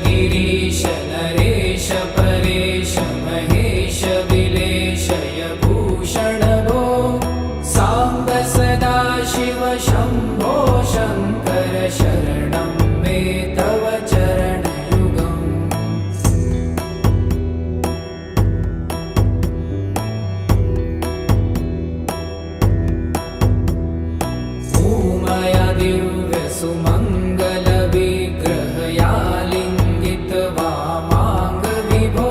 गिरीश नरेश परेश महेश विलेशय भूषण भो साम्ब सदा शिव शम्भो शङ्कर शरणं मे तव चरणयुगम् भूमया दिव्य सुमङ्गल विग्रहया लिङ्गित वामाङ्ग विभो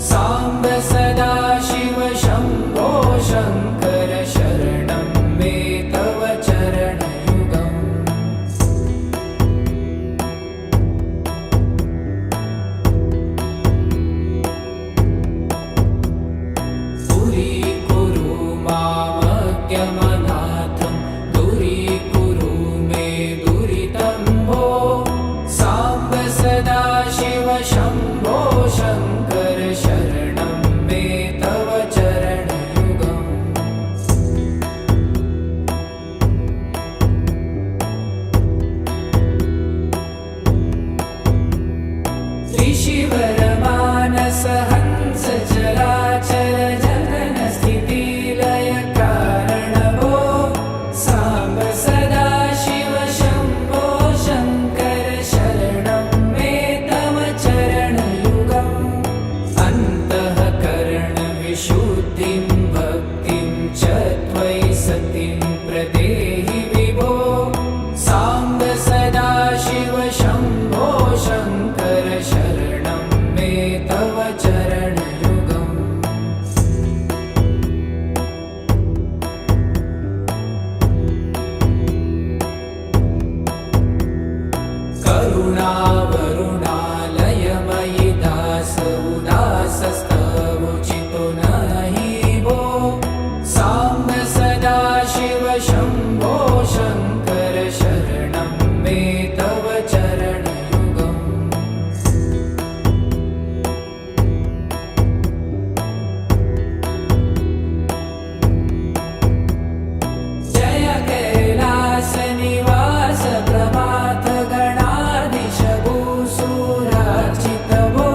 साम्ब सदा शिव शम्भो शङ्कर शरणं मे तव चरणयुगम् दूरीकुरु मामज्ञमनाथं दूरीकुरु मे दुरितं भो साम्ब सदा शिव शम्भो शङ्कर शरणं मे तव चरणयुगम् ऋषिवरमानस हंस चराचर जनन स्थितिलय कारण भो साम्ब सदा शिव शम्भो शङ्कर शरणं मे तव चरणयुगम् अन्तःकरण विशुद्धिं भक्तिं च त्वयि सतिं प्रदेहि विभो साम्ब सदा शिव शम्भो शङ्कर शरणं मे तव चरणयुगम् करुणावरुणालयमयि दास उदासस्तवोचितो नहि भो साम्ब सदा शिव शम्भो शङ्कर शरणं मे तव चरणयुगम् जय कैलासनिवास प्रभात गणाधीश भूसुरार्चित भो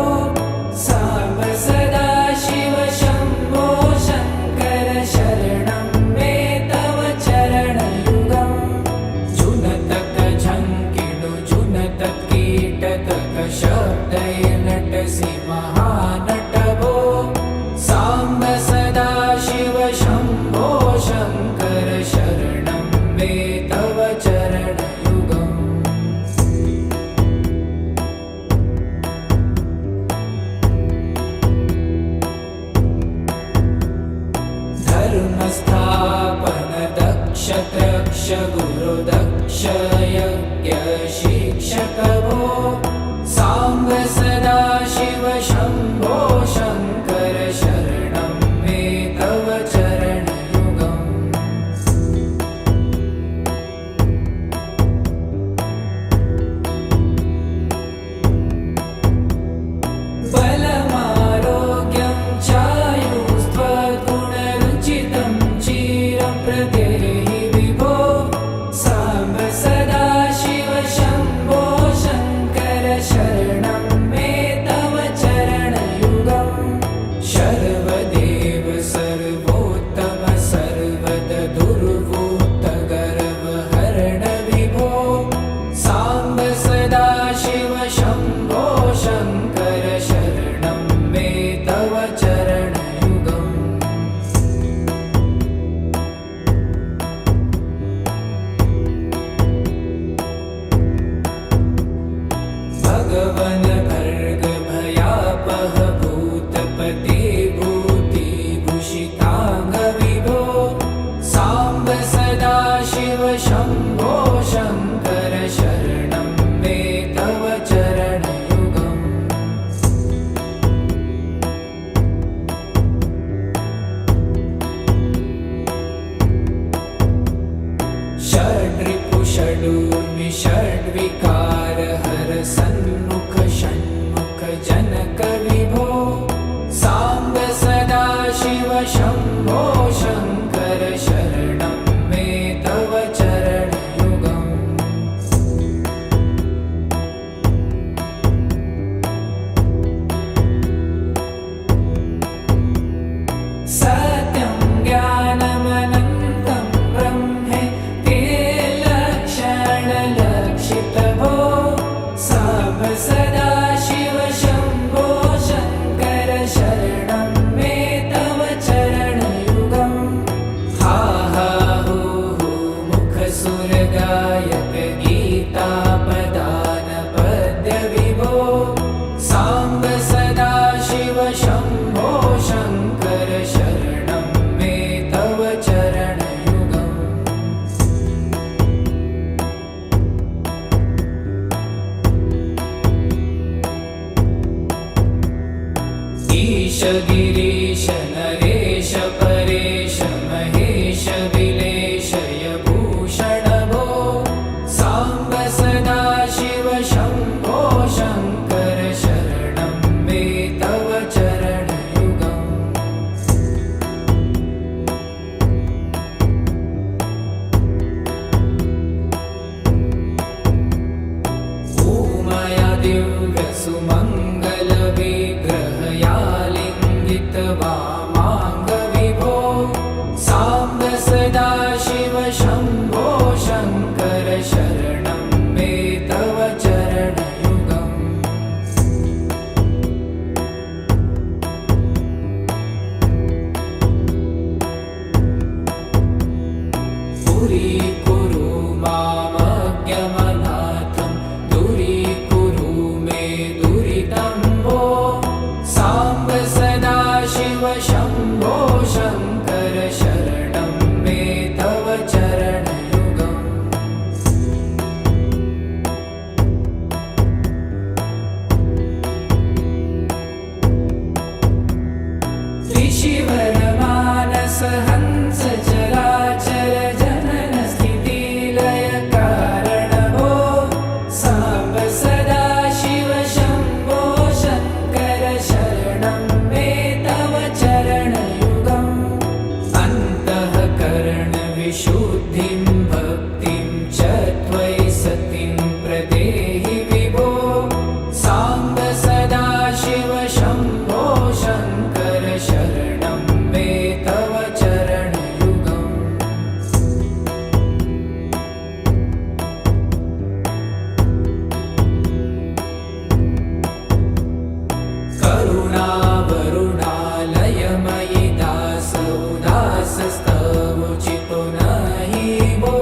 साम्ब सदा शिव शम्भो शङ्कर शरणं मे तव चरणयुगम् जुनतक झङ्किणु जुनतक कीटतक शब्दय नटसि महानट भो साम्ब सदा शिव शम्भो शङ्कर शरणं मे तव चरणयुगम् धर्मस्थापन दक्ष त्रक्ष गुरु दक्ष यज्ञ शिक्षक भो साम्ब सदा शिव शम्भो शङ्कर शरणं मे तव चरणयुगम् बलमारोग्यं चायुस्त्वगुणरुचितं चिरं प्रदेहि विभो साम्ब सदा शिव शम्भो शङ्कर शरणं मे तव चरणयुगम् शर्वदेव सर्वोत्तम सर्वद दुर्वूत गर्वहरण विभो साम्ब सदा शिव शम्भो शङ्कर शरणं मे तव चरणयुगम् भगवन् भर्ग भयापह भूतपते भूतिभूषिताङ्ग विभो साम्ब सदा शिव शम्भो शङ्कर शरणं मे तव चरणयुगम् षड्रिपु षडूर्मि षड्विकार हर सन्मुख षण्मुख जनक विभो साम्ब सदा शिव शम्भो शङ्कर शरणं मे तव चरणयुगम् मनलक्षित भो साम्ब सदा शिव शम्भो शङ्कर शरणं मे तव चरणयुगम् हा हा हू हू मुखसुरगायक गीतापदान पद्य विभो साम्ब सदा शिव शम्भो शङ्कर शरणं मे तव चरणयुगम् ईश गिरीश नरेश परेश महेश विलेशय भूषण भो साम्ब सदा शिव शम्भो शङ्कर शरणं मे तव चरणयुगम् ऊमया दिव्य सुमङ्गल विग्रहया लिङ्गित वामाङ्ग विभो साम्ब सदा शिव शम्भो शङ्कर शरणं मे तव चरणयुगम् पुरीकुरु मामज्ञमनाथं दूरीकुरु मे दुरितं भो साम्ब सदा शिव शम्भो शङ्कर शरणं मे तव चरणयुगम् त्रिशिवरमानस हंस चराचर जनन स्थितिलय कारण भो साम्ब सदा शिव शम्भो शङ्कर शरणं मे तव चरणयुगम् अन्तःकरणविशुद्धिं भक्तिं च त्वयि सतिं प्रदेहि विभो साम्ब सदा शिव शम्भो शङ्कर शरणं मे तव चरणयुगम् करुणावरुणालयमयि दास उदासस्तवोचितो नहि भो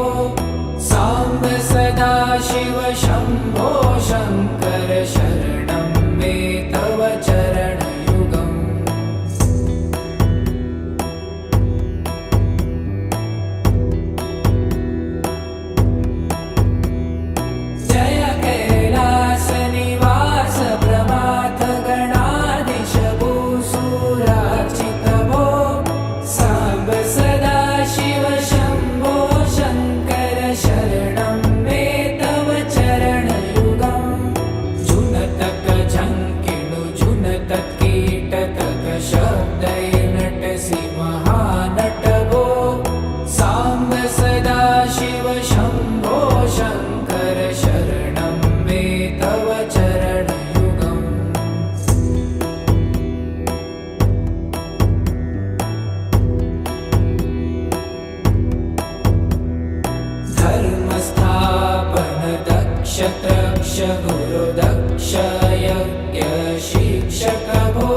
साम्ब सदा शिव शम्भो शङ्कर शरणं मे तव चरणयुगम् जय कैलासनिवास प्रमाथ गणाधीश भूसुरार्चित भो साम्ब सदा शिव शम्भो शङ्कर शरणं मे तव चरणयुगम् जुनतक झङ्किणु जुनतक कीटतक शब्दैर्नटसि महानट भो साम्ब सदा शिव शम्भो शङ्कर शरणं मे तव चरणयुगम् धर्मस्थापन दक्ष त्रक्ष गुरुदक्ष यज्ञ शिक्षक भो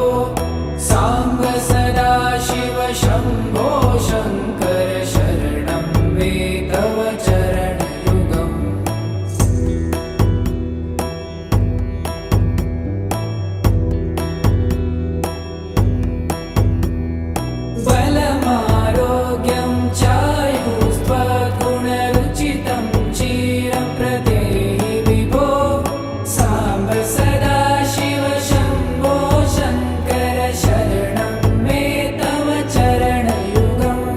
साम्ब सदा शिव शम्भो शङ्कर शरणं मे तव चरणयुगम् बलमारोग्यं चायुस्त्वगुणरुचितं चिरं प्रदेहि विभो साम्ब सदा शिव शम्भो शङ्कर शरणं मे तव चरणयुगम्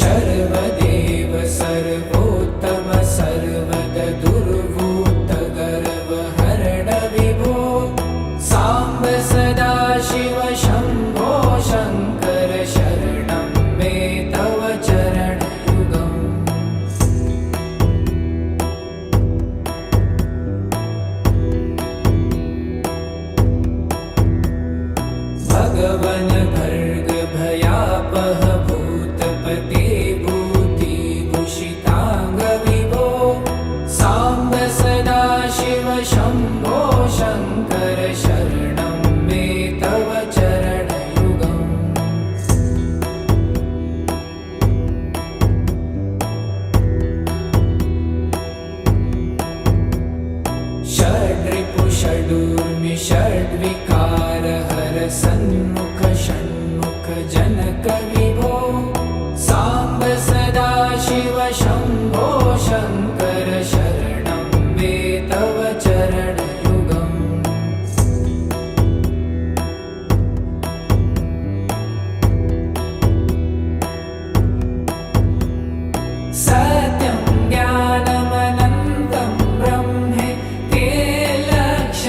शर्वदेव सर्वोत्तम सर्वद दुर्भूत गर्वहरण विभो साम्ब सदा शिव शम्भो शङ्कर शरणं मे तव चरणयुगम् भगवन भर्ग भयापह भूतपते भूतिभूषिताङ्ग विभो सा षडूर्मि षड्विकार हर सन्मुख षण्मुख जनक विभो साम्ब सदाशिव शम्भो शङ्कर शरणं मे तव चरणयुगम् सत्यं ज्ञानमनन्तं ब्रह्मे ते लक्षणलक्षितभो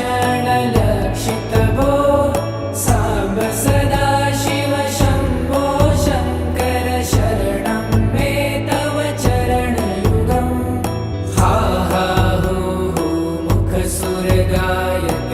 साम्ब सदाशिव शम्भो शङ्कर शरणं मे तव चरणयुगम् हा हा हो हो मुखसुरगायक